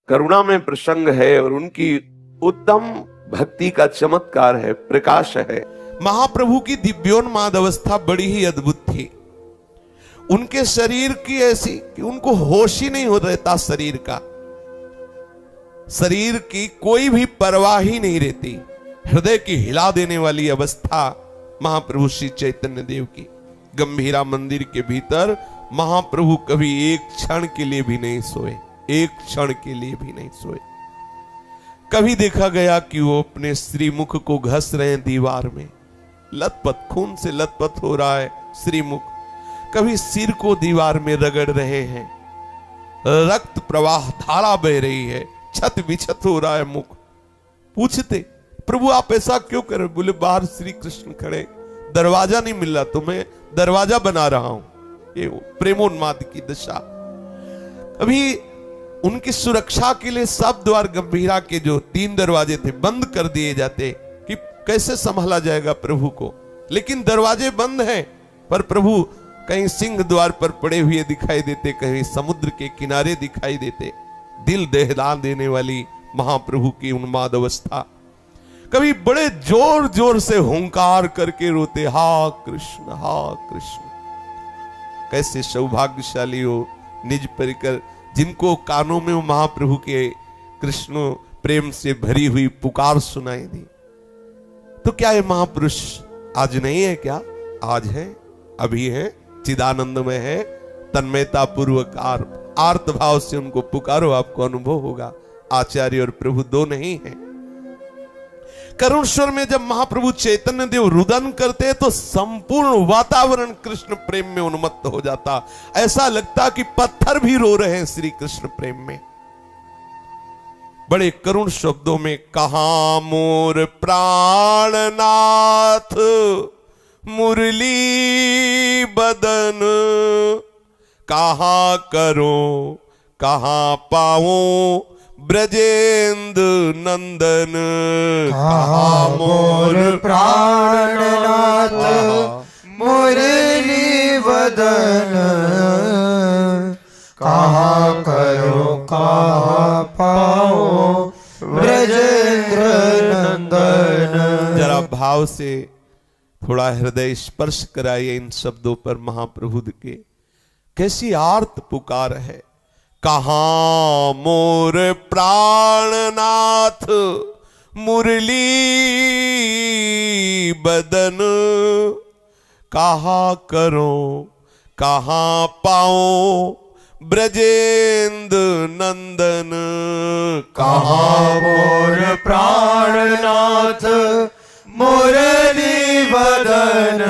करुणा में प्रसंग है और उनकी उत्तम भक्ति का चमत्कार है, प्रकाश है। महाप्रभु की दिव्योन्माद अवस्था बड़ी ही अद्भुत थी। उनके शरीर की ऐसी कि उनको होश ही नहीं हो रहता, शरीर की कोई भी परवाह ही नहीं रहती। हृदय की हिला देने वाली अवस्था महाप्रभु श्री चैतन्य देव की। गंभीरा मंदिर के भीतर महाप्रभु कभी एक क्षण के लिए भी नहीं सोए, एक क्षण के लिए भी नहीं सोए। कभी देखा गया कि वो अपने श्रीमुख को घस रहे हैं दीवार में, लथपथ, खून से लथपथ हो रहा है श्रीमुख। कभी सिर को दीवार में रगड़ रहे हैं, रक्त प्रवाह धारा बह रही है, छत विछत हो रहा है मुख। पूछते प्रभु आप ऐसा क्यों कर रहे? बोले बाहर श्री कृष्ण खड़े, दरवाजा नहीं मिल रहा, तुम्हें दरवाजा बना रहा हूं। ये प्रेमोन्माद की दशा। अभी उनकी सुरक्षा के लिए सब द्वार गंभीरा के जो 3 दरवाजे थे बंद कर दिए जाते कि कैसे संभाला जाएगा प्रभु को। लेकिन दरवाजे बंद हैं, पर प्रभु कहीं सिंह द्वार पर पड़े हुए दिखाई देते, कहीं समुद्र के किनारे दिखाई देते। दिल दहला देने वाली महाप्रभु की उन्माद अवस्था। कभी बड़े जोर जोर से हुंकार करके रोते, हा कृष्ण हा कृष्ण। कैसे सौभाग्यशाली हो निज परिकर, जिनको कानों में वो महाप्रभु के कृष्ण प्रेम से भरी हुई पुकार सुनाई दी। तो क्या ये महापुरुष आज नहीं है? क्या आज है, अभी है, चिदानंद में है। तन्मयता पूर्वक आर्त भाव से उनको पुकारो, आपको अनुभव होगा। आचार्य और प्रभु दो नहीं है। करुण स्वर में जब महाप्रभु चैतन्य देव रुदन करते तो संपूर्ण वातावरण कृष्ण प्रेम में उन्मत्त हो जाता। ऐसा लगता कि पत्थर भी रो रहे हैं श्री कृष्ण प्रेम में। बड़े करुण शब्दों में, कहां मोर प्राणनाथ मुरली बदन, कहां करो कहां पाऊं ब्रजेंद्र नंदन। कहां मोर प्राणनाथ मुरली बदन, कहां करो कहां पाओ ब्रजेंद्र नंदन। जरा भाव से थोड़ा हृदय स्पर्श कराइए इन शब्दों पर महाप्रभु के। कैसी आर्त पुकार है। कहां मोर प्राणनाथ मुरली बदन, कहां करो कहां पाओ ब्रजेंद्र नंदन। कहां मोर प्राणनाथ मुरली बदन,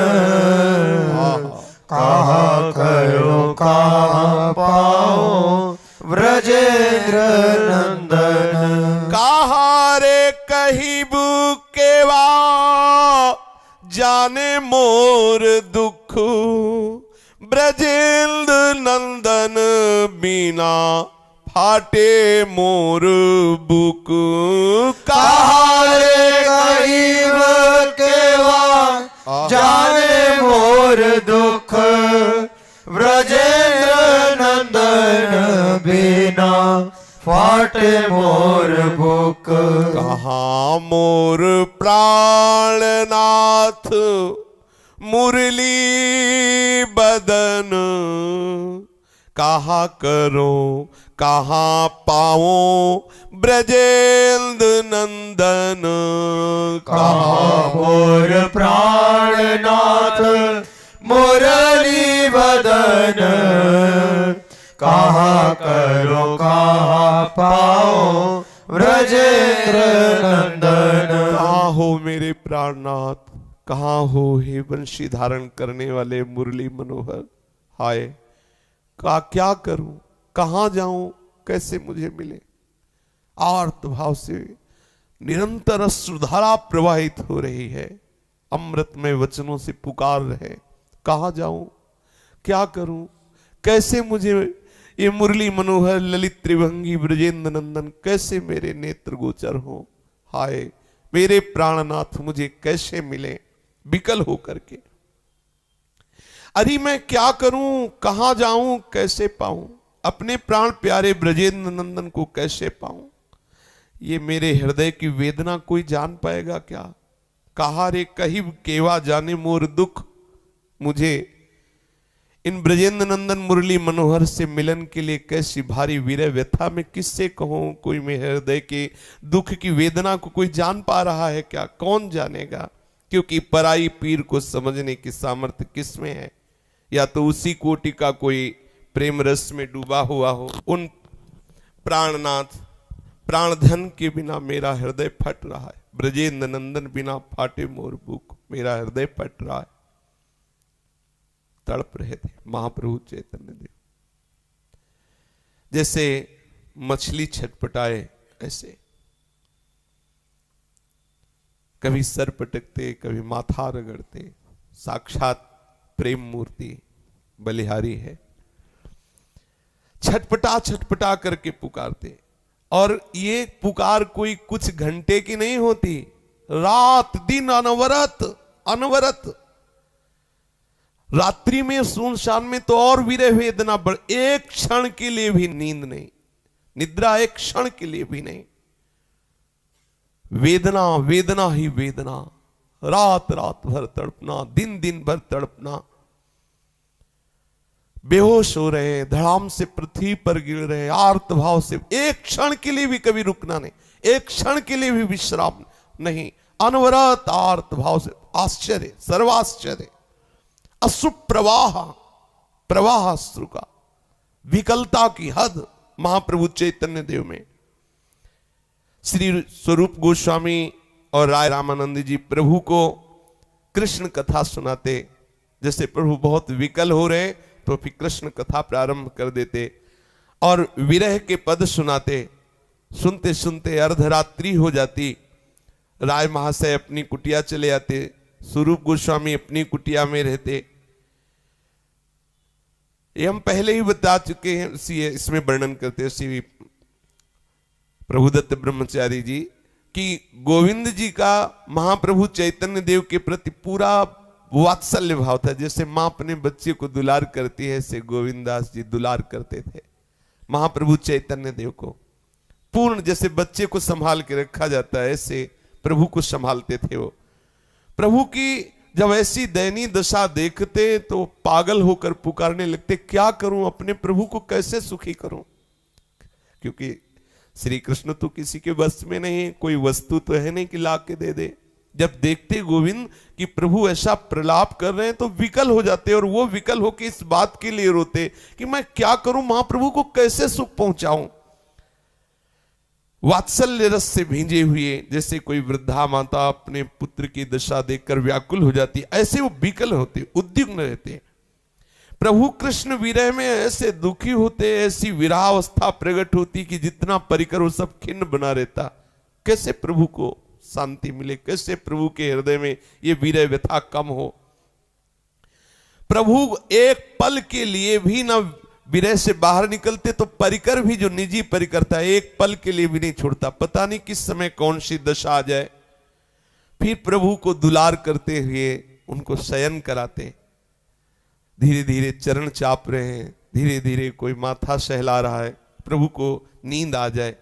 कहां करो कहां पाओ ब्रजेंद्र नंदन। कहां रे कहिबू केवा जाने मोर दुख, ब्रजेंद्र नंदन बिना फाटे मोर बुक। कहां रे कहिब केवा जाने मोर दुख, ब्रजेंद्र नंदन बिना फाटे मोर बुक। कहां मोर प्राणनाथ मुरली बदन, कहां करो कहां पाओ ब्रजेंद्र नंदन। कहां मोर प्राणनाथ मुरली बदन, कहां करो कहां पाओ ब्रजेंद्र नंदन। कहां हो मेरे प्राणनाथ, कहां हो हे वंशी धारण करने वाले मुरली मनोहर। हाय क्या करूं, कहां जाऊं, कैसे मुझे मिले। आर्त भाव से निरंतर अश्रुधारा प्रवाहित हो रही है। अमृतमय वचनों से पुकार रहे, कहां जाऊं, क्या करूं, कैसे मुझे ये मुरली मनोहर ललित त्रिभंगी ब्रजेंद्र नंदन कैसे मेरे नेत्र गोचर हो। हाय मेरे प्राणनाथ मुझे कैसे मिले विकल होकर के। अरे मैं क्या करूं, कहां जाऊं, कैसे पाऊं। अपने प्राण प्यारे ब्रजेंद्र नंदन को कैसे पाऊं? ये मेरे हृदय की वेदना कोई जान पाएगा क्या? कहा रे कही केवा जाने मोर दुख, मुझे इन ब्रजेंद्र नंदन मुरली मनोहर से मिलन के लिए कैसी भारी विरह व्यथा में किससे कहूं? कोई मेरे हृदय के दुख की वेदना को कोई जान पा रहा है क्या? कौन जानेगा? क्योंकि पराई पीर को समझने की सामर्थ्य किसमें है? या तो उसी कोटि का कोई प्रेम रस में डूबा हुआ हो। उन प्राणनाथ प्राणधन के बिना मेरा हृदय फट रहा है। ब्रजेंद्र नंदन बिना फाटे मोर बुक, मेरा हृदय फट रहा है। तड़प रहे थे महाप्रभु चैतन्य देव। जैसे मछली छटपटाए ऐसे, कभी सर पटकते, कभी माथा रगड़ते। साक्षात प्रेम मूर्ति बलिहारी है। छटपटा छटपटा करके पुकारते, और ये पुकार कोई कुछ घंटे की नहीं होती, रात दिन अनवरत अनवरत। रात्रि में सुनसान में तो और विरह वेदना बढ़, एक क्षण के लिए भी नींद नहीं, निद्रा एक क्षण के लिए भी नहीं। वेदना वेदना ही वेदना, रात रात भर तड़पना, दिन दिन भर तड़पना। बेहोश हो रहे, धड़ाम से पृथ्वी पर गिर रहे, आर्त भाव से एक क्षण के लिए भी कभी रुकना नहीं, एक क्षण के लिए भी विश्राम नहीं, अनवरत आर्त भाव से। आश्चर्य, सर्वाश्चर्य, असुप्रवाह प्रवाह अश्रु का, विकलता की हद महाप्रभु चैतन्य देव में। श्री स्वरूप गोस्वामी और राय रामानंद जी प्रभु को कृष्ण कथा सुनाते। जैसे प्रभु बहुत विकल हो रहे तो फिर कृष्ण कथा प्रारंभ कर देते और विरह के पद सुनाते। सुनते सुनते अर्धरात्रि हो जाती, राय महाशय अपनी कुटिया चले आते, स्वरूप गोस्वामी अपनी कुटिया में रहते। ये हम पहले ही बता चुके हैं, इसमें वर्णन करते श्री प्रभुदत्त ब्रह्मचारी जी कि गोविंद जी का महाप्रभु चैतन्य देव के प्रति पूरा वात्सल्य भाव था। जैसे मां अपने बच्चे को दुलार करती है, ऐसे गोविंदास जी दुलार करते थे महाप्रभु चैतन्य देव को। पूर्ण जैसे बच्चे को संभाल के रखा जाता है, ऐसे प्रभु को संभालते थे वो। प्रभु की जब ऐसी दयनीय दशा देखते तो पागल होकर पुकारने लगते, क्या करूं, अपने प्रभु को कैसे सुखी करूं? क्योंकि श्री कृष्ण तो किसी के बस में नहीं, कोई वस्तु तो है नहीं कि ला के दे दे। जब देखते गोविंद कि प्रभु ऐसा प्रलाप कर रहे हैं तो विकल हो जाते, और वो विकल होकर इस बात के लिए रोते कि मैं क्या करूं, महाप्रभु को कैसे सुख पहुंचाऊं। वात्सल्य रस से भींजे हुए, जैसे कोई वृद्धा माता अपने पुत्र की दशा देखकर व्याकुल हो जाती, ऐसे वो विकल होते, उद्विग्न रहते। प्रभु कृष्ण विरह में ऐसे दुखी होते, ऐसी विरहावस्था प्रकट होती कि जितना परिकर वो सब खिन्न बना रहता। कैसे प्रभु को शांति मिले, कैसे प्रभु के हृदय में ये विरह व्यथा कम हो। प्रभु एक पल के लिए भी ना विरह से बाहर निकलते तो परिकर भी, जो निजी परिकर था, एक पल के लिए भी नहीं छोड़ता। पता नहीं किस समय कौन सी दशा आ जाए। फिर प्रभु को दुलार करते हुए उनको शयन कराते। धीरे धीरे चरण चाप रहे हैं, धीरे धीरे कोई माथा सहला रहा है, प्रभु को नींद आ जाए।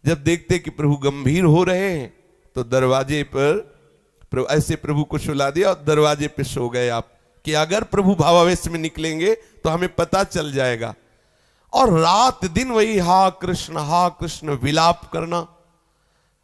जब देखते कि प्रभु गंभीर हो रहे हैं तो दरवाजे पर ऐसे प्रभु को सुला दिया और दरवाजे पे सो गए आप, कि अगर प्रभु भावावेश में निकलेंगे तो हमें पता चल जाएगा। और रात दिन वही हा कृष्ण विलाप करना।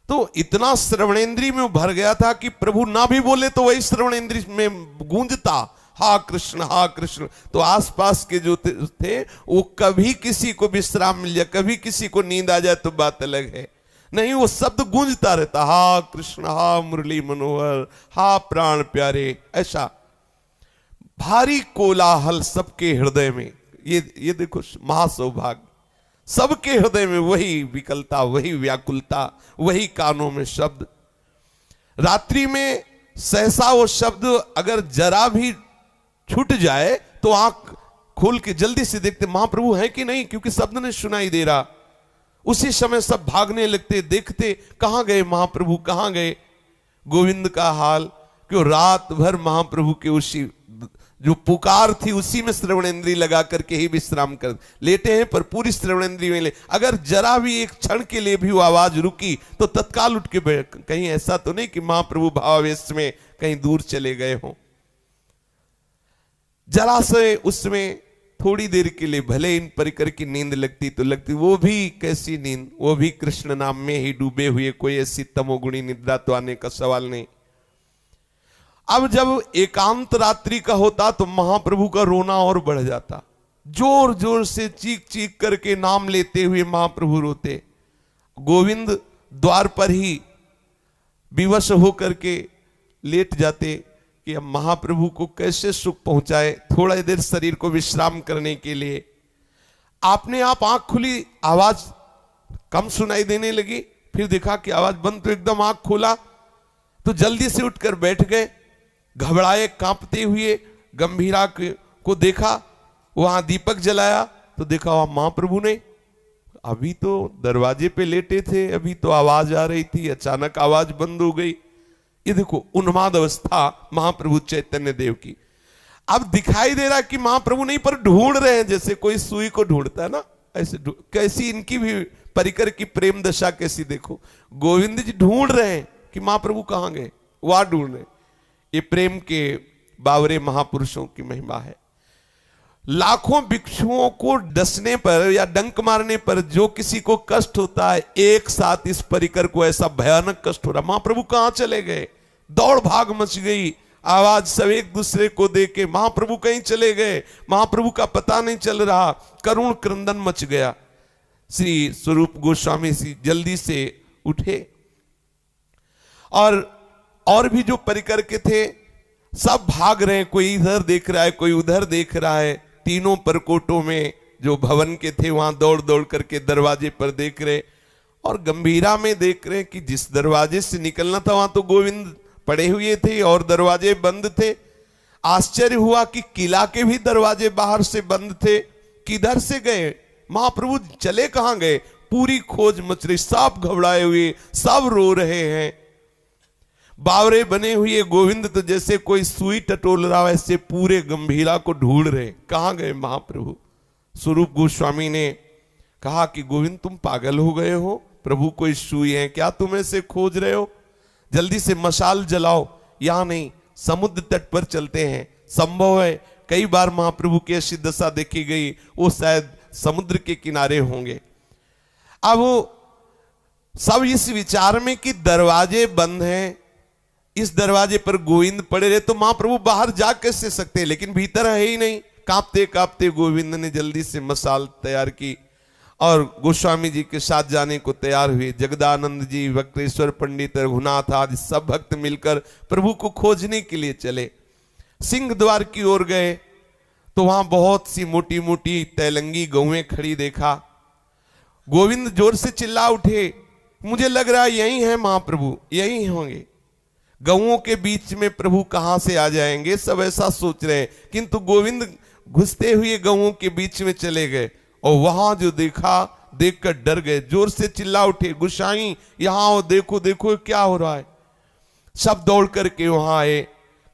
तो इतना श्रवणेंद्री में भर गया था कि प्रभु ना भी बोले तो वही श्रवणेंद्री में गूंजता, हा कृष्ण। तो आसपास के जो थे वो कभी किसी को विश्राम मिल जाए, कभी किसी को नींद आ जाए तो बात अलग है, नहीं वो शब्द गूंजता रहता, हा कृष्ण, हा मुरली मनोहर, हा प्राण प्यारे। ऐसा भारी कोलाहल सबके हृदय में। ये देखो महासौभाग्य, सबके हृदय में वही विकलता, वही व्याकुलता, वही कानों में शब्द। रात्रि में सहसा वो शब्द अगर जरा भी छूट जाए तो आंख खोल के जल्दी से देखते महाप्रभु है कि नहीं, क्योंकि शब्द नहीं सुनाई दे रहा। उसी समय सब भागने लगते, देखते कहां गए महाप्रभु, कहां गए। गोविंद का हाल, क्यों रात भर महाप्रभु के उसी जो पुकार थी उसी में श्रवणेंद्रिय लगा करके ही विश्राम कर लेटे हैं, पर पूरी श्रवणेंद्रिय में ले। अगर जरा भी एक क्षण के लिए भी वो आवाज रुकी तो तत्काल उठ के बैठ। कहीं ऐसा तो नहीं कि महाप्रभु भावावेश में कहीं दूर चले गए हों। जरा से उसमें थोड़ी देर के लिए भले इन परिकर की नींद लगती तो लगती, वो भी कैसी नींद, वो भी कृष्ण नाम में ही डूबे हुए, कोई ऐसी तमोगुणी निद्रा तो आने का सवाल नहीं। अब जब एकांत रात्रि का होता तो महाप्रभु का रोना और बढ़ जाता। जोर जोर से चीख चीख करके नाम लेते हुए महाप्रभु रोते। गोविंद द्वार पर ही विवश होकर के लेट जाते कि अब महाप्रभु को कैसे सुख पहुंचाए। थोड़ा देर शरीर को विश्राम करने के लिए आपने आप आंख खुली, आवाज कम सुनाई देने लगी, फिर देखा कि आवाज बंद, तो एकदम आंख खोला तो जल्दी से उठकर बैठ गए। घबराए कांपते हुए गंभीरा को देखा, वहां दीपक जलाया तो देखा वहां महाप्रभु ने, अभी तो दरवाजे पे लेटे थे, अभी तो आवाज आ रही थी, अचानक आवाज बंद हो गई। ये देखो उन्माद अवस्था महाप्रभु चैतन्य देव की। अब दिखाई दे रहा कि महाप्रभु नहीं, पर ढूंढ रहे हैं, जैसे कोई सुई को ढूंढता है ना, ऐसे कैसी इनकी भी परिकर की प्रेम दशा कैसी देखो। गोविंद जी ढूंढ रहे हैं कि महाप्रभु कहां गए, वहां ढूंढ रहे। ये प्रेम के बावरे महापुरुषों की महिमा है। लाखों भिक्षुओं को डसने पर या डंक मारने पर जो किसी को कष्ट होता है, एक साथ इस परिकर को ऐसा भयानक कष्ट हो रहा। महाप्रभु कहां चले गए, दौड़ भाग मच गई, आवाज सब एक दूसरे को देके महाप्रभु कहीं चले गए, महाप्रभु का पता नहीं चल रहा, करुण क्रंदन मच गया। श्री स्वरूप गोस्वामी जी जल्दी से उठे और भी जो परिकर के थे सब भाग रहे हैं, कोई इधर देख रहा है, कोई उधर देख रहा है। तीनों परकोटों में जो भवन के थे वहां दौड़ दौड़ करके दरवाजे पर देख रहे, और गंभीरा में देख रहे कि जिस दरवाजे से निकलना था वहां तो गोविंद पड़े हुए थे और दरवाजे बंद थे। आश्चर्य हुआ कि किला के भी दरवाजे बाहर से बंद थे, किधर से गए, महाप्रभु चले कहां गए। पूरी खोज मच रही, सब घबराए हुए, सब रो रहे हैं। बावरे बने हुए गोविंद तो जैसे कोई सुई टटोल रहा, वैसे पूरे गंभीरा को ढूंढ रहे, कहां गए महाप्रभु। स्वरूप गोस्वामी ने कहा कि गोविंद तुम पागल हो गए हो, प्रभु कोई सुई है क्या तुम ऐसे खोज रहे हो, जल्दी से मशाल जलाओ। यहां नहीं, समुद्र तट पर चलते हैं। संभव है कई बार महाप्रभु की ऐसी दशा देखी गई, वो शायद समुद्र के किनारे होंगे। अब सब इस विचार में कि दरवाजे बंद हैं, इस दरवाजे पर गोविंद पड़े रहे तो महाप्रभु बाहर जा कैसे सकते, लेकिन भीतर है ही नहीं। कांपते कांपते गोविंद ने जल्दी से मशाल तैयार की और गोस्वामी जी के साथ जाने को तैयार हुए। जगदानंद जी, वक्रेश्वर पंडित, रघुनाथ आदि सब भक्त मिलकर प्रभु को खोजने के लिए चले। सिंह द्वार की ओर गए तो वहां बहुत सी मोटी मोटी तैलंगी गौएं खड़ी देखा। गोविंद जोर से चिल्ला उठे, मुझे लग रहा है यही है महाप्रभु, यही होंगे। गौओं के बीच में प्रभु कहां से आ जाएंगे, सब ऐसा सोच रहे हैं, किंतु गोविंद घुसते हुए गौओं के बीच में चले गए और वहां जो देखा देखकर डर गए, जोर से चिल्ला उठे, गोसाई यहां आओ, देखो देखो क्या हो रहा है। सब दौड़ करके वहां आए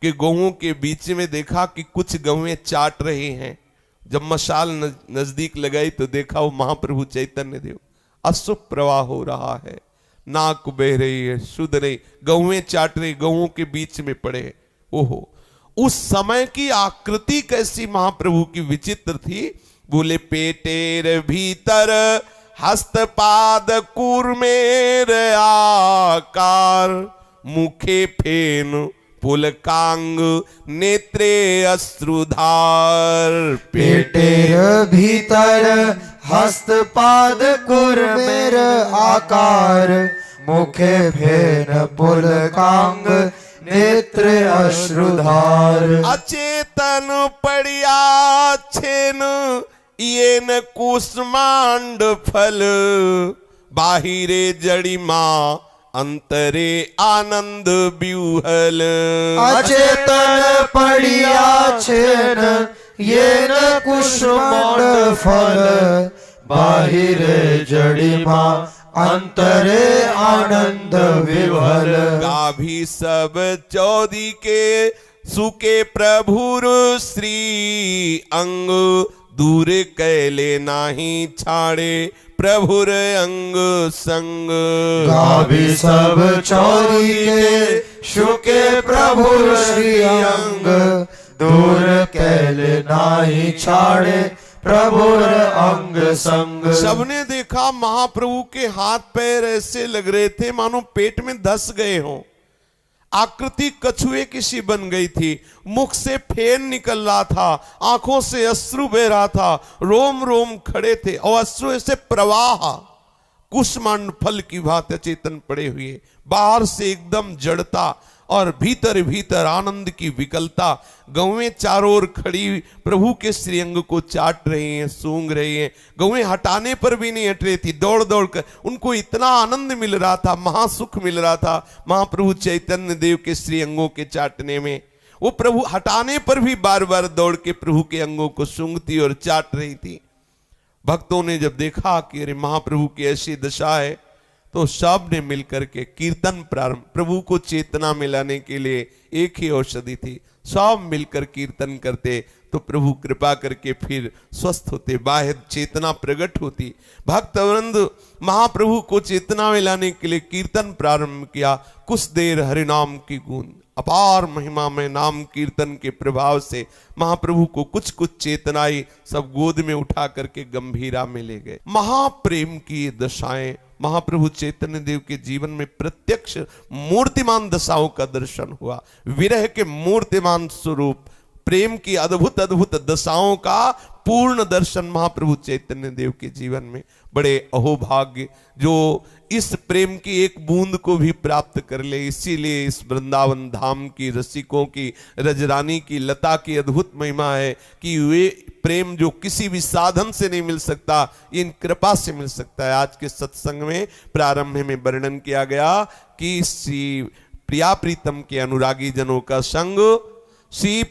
कि गौओं के बीच में देखा कि कुछ गौएं चाट रही हैं। जब मशाल नजदीक लगाई तो देखा वो महाप्रभु चैतन्य देव, अशुभ प्रवाह हो रहा है, नाक बह रही है, शुद्ध नहीं, गौएं चाट रही, गौओं के बीच में पड़े। ओहो, उस समय की आकृति कैसी महाप्रभु की विचित्र थी। बोले पेटेर भीतर हस्तपाद कूर्मेर आकार, मुखे फेन पुलकांग नेत्रे अश्रुधार। पेटेर भीतर हस्तपाद कूर्मेर आकार, मुखे फेन पुलकांग नेत्र अश्रुधार। अचेतन पड़िया छेन येन कुष्मांड फल, बाहिरे जड़िमा अंतरे आनंद व्यूहल। अचेतन पड़िया छेन येन कुष्मांड फल, बाहिरे जड़िमा अंतरे आनंद विवल। गाभी सब चौदी के सुके प्रभुर श्री अंग, दूर कैले नाही छाड़े प्रभुर अंग संग। गावी सब चौरी के शुके प्रभु श्री अंग, दूर कैले नाही छाड़े प्रभुर अंग संग। सबने देखा महाप्रभु के हाथ पैर ऐसे लग रहे थे मानो पेट में धस गए हों। आकृति कछुए की सी बन गई थी, मुख से फेन निकल रहा था, आंखों से अश्रु बह रहा था, रोम रोम खड़े थे और अश्रु ऐसे प्रवाह कुष्मांड फल की भांति चेतन पड़े हुए, बाहर से एकदम जड़ता और भीतर भीतर आनंद की विकलता। गौएं चारों ओर खड़ी प्रभु के श्रीअंग को चाट रही हैं, सूंघ रही हैं। गौएं हटाने पर भी नहीं हट रही थी, दौड़ दौड़ कर उनको इतना आनंद मिल रहा था, महासुख मिल रहा था महाप्रभु चैतन्य देव के श्रीअंगों के चाटने में। वो प्रभु हटाने पर भी बार बार दौड़ के प्रभु के अंगों को सूंघती और चाट रही थी। भक्तों ने जब देखा कि अरे महाप्रभु की ऐसी दशा है, तो सब ने मिलकर के कीर्तन प्रारंभ। प्रभु को चेतना में लाने के लिए एक ही औषधि थी, सब मिलकर कीर्तन करते तो प्रभु कृपा करके फिर स्वस्थ होते, बाह्य चेतना प्रकट होती। भक्तवृंद महाप्रभु को चेतना में लाने के लिए कीर्तन प्रारंभ किया। कुछ देर हरिनाम की गूंज, अपार महिमा में नाम कीर्तन के प्रभाव से महाप्रभु को कुछ कुछ चेतनाई सब गोद में उठा करके गंभीरा में ले गए। महाप्रेम की ये दशाएं महाप्रभु चैतन्य देव के जीवन में प्रत्यक्ष मूर्तिमान दशाओं का दर्शन हुआ। विरह के मूर्तिमान स्वरूप, प्रेम की अद्भुत अद्भुत दशाओं का पूर्ण दर्शन महाप्रभु चैतन्य देव के जीवन में। बड़े अहोभाग्य जो इस प्रेम की एक बूंद को भी प्राप्त कर ले। इसीलिए इस वृंदावन धाम की रसिकों की, रजरानी की, लता की अद्भुत महिमा है कि वे प्रेम जो किसी भी साधन से नहीं मिल सकता, इन कृपा से मिल सकता है। आज के सत्संग में प्रारंभ में वर्णन किया गया कि श्री प्रिया प्रीतम के अनुरागी जनों का संग, श्री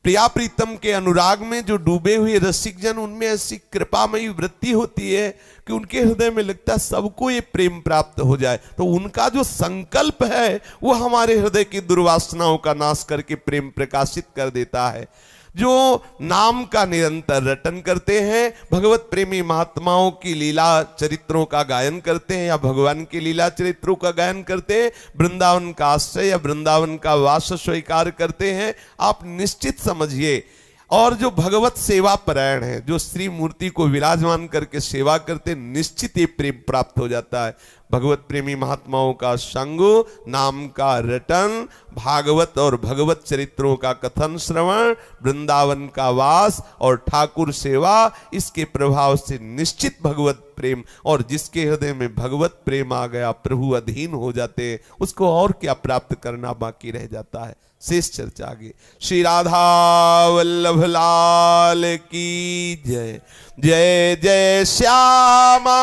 प्रिया प्रीतम के अनुराग में जो डूबे हुए रसिक जन, उनमें ऐसी कृपामयी वृत्ति होती है कि उनके हृदय में लगता है सबको ये प्रेम प्राप्त हो जाए। तो उनका जो संकल्प है वो हमारे हृदय की दुर्वासनाओं का नाश करके प्रेम प्रकाशित कर देता है। जो नाम का निरंतर रटन करते हैं, भगवत प्रेमी महात्माओं की लीला चरित्रों का गायन करते हैं या भगवान की लीला चरित्रों का गायन करते हैं, वृंदावन का आश्रय या वृंदावन का वास स्वीकार करते हैं, आप निश्चित समझिए। और जो भगवत सेवा परायण है, जो श्री मूर्ति को विराजमान करके सेवा करते, निश्चित ये प्रेम प्राप्त हो जाता है। भगवत प्रेमी महात्माओं का संग, नाम का रटन, भागवत और भगवत चरित्रों का कथन श्रवण, वृंदावन का वास और ठाकुर सेवा, इसके प्रभाव से निश्चित भगवत प्रेम। और जिसके हृदय में भगवत प्रेम आ गया, प्रभु अधीन हो जाते हैं, उसको और क्या प्राप्त करना बाकी रह जाता है। शेष चर्चा आगे। श्री राधा वल्लभ लाल की जय। जय जय श्यामा,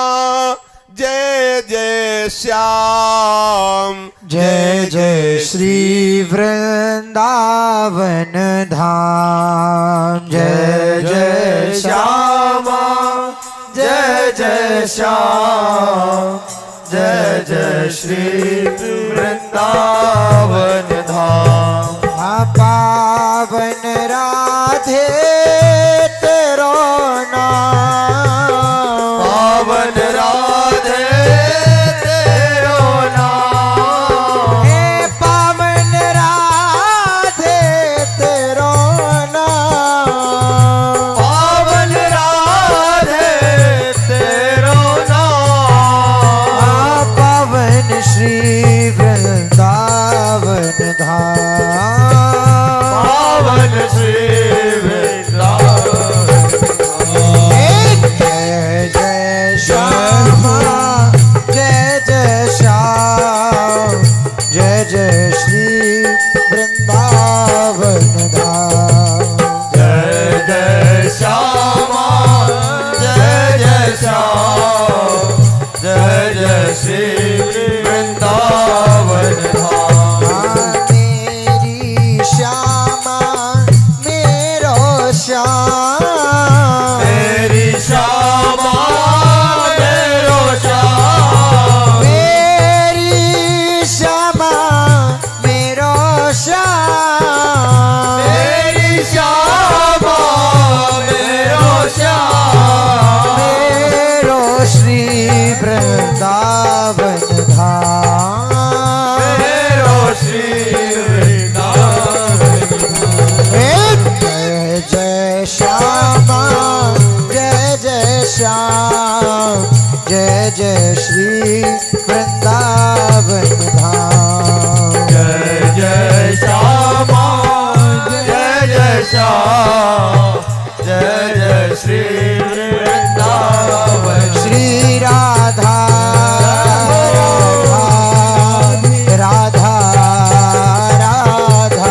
जय जय श्याम, जय जय श्री वृंदावन धाम। जय जय श्यामा, जय जय श्याम, जय जय श्री वृंदावन धाम। पावन राधे तेरो नाम, पावन राधे तेरो नाम, हे पावन राधे तेरो नाम, पावन राधे तेरो नाम। पावन श्री वृंदावन धाम, पावन श्री वृंदावन। जय जय श्यामा, जय जय श्याम, जय जय श्री वृंदावन धाम। जय जय श्यामा, जय जय श्याम, जय जय श्री वृंदावन धाम। मेरी श्यामा मेरो श्याम, मेरी श्यामा मेरो श्याम, मेरी श्यामा मेरो श्याम, श्री वृंदावन धाम। जय जय श्यामा जय जय श्याम जय जय श्री वृंदावन। श्री राधा राधा राधा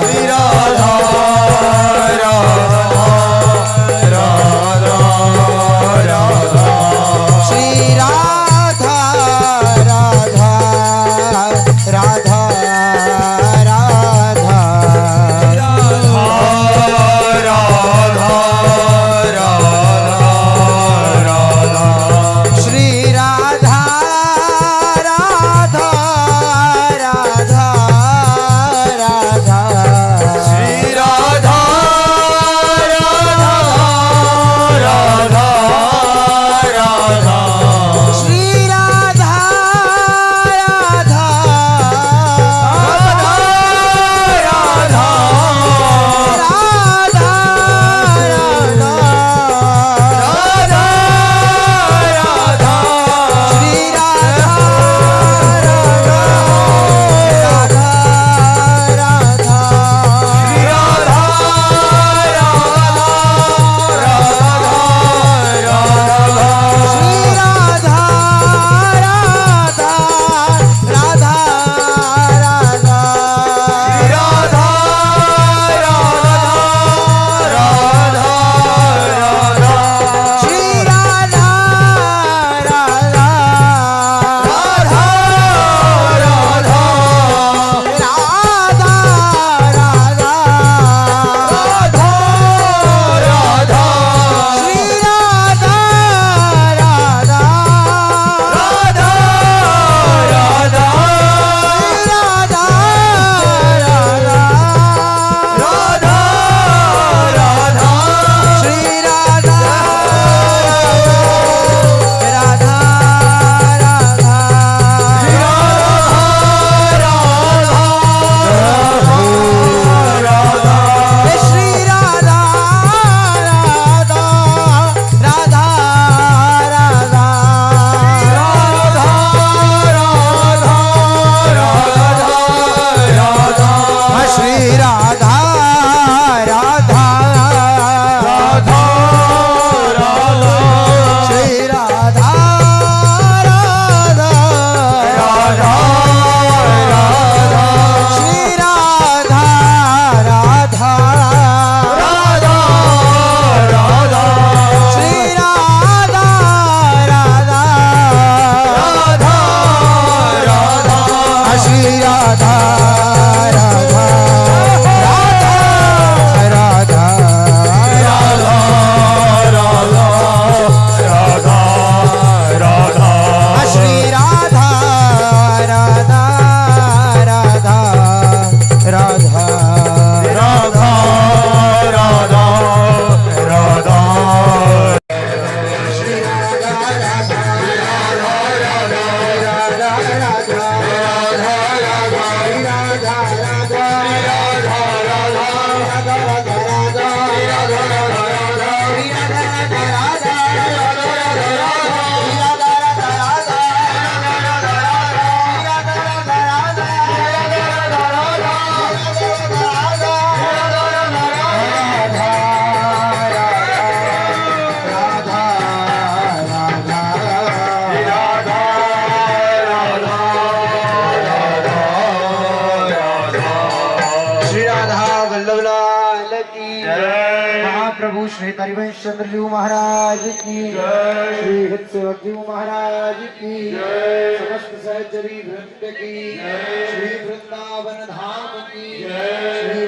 श्री राधा राधा राधा श्री राधा राधा राधा राधा श्री राधा राधा राधा राधा श्री राधा राधा राधा श्री राधा राधा राधा राधा राधा श्री राधा राधा श्री राधा राधा राधा राधा श्री राधा राधा राधा राधा श्री राधा राधा राधा श्री राधा राधा श्री राधा राधा राधा राधा श्री राधा राधा श्री राधा राधा श्री राधा राधा श्री राधा राधा श्री राधा राधा राधा श्री राधा राधा राधा राधा महाप्रभु श्री हरिवंश चंद्र जी महाराज की श्री हित सेवक जी महाराज की समस्त सहचरी वृंद की श्री वृंदावन धाम की श्री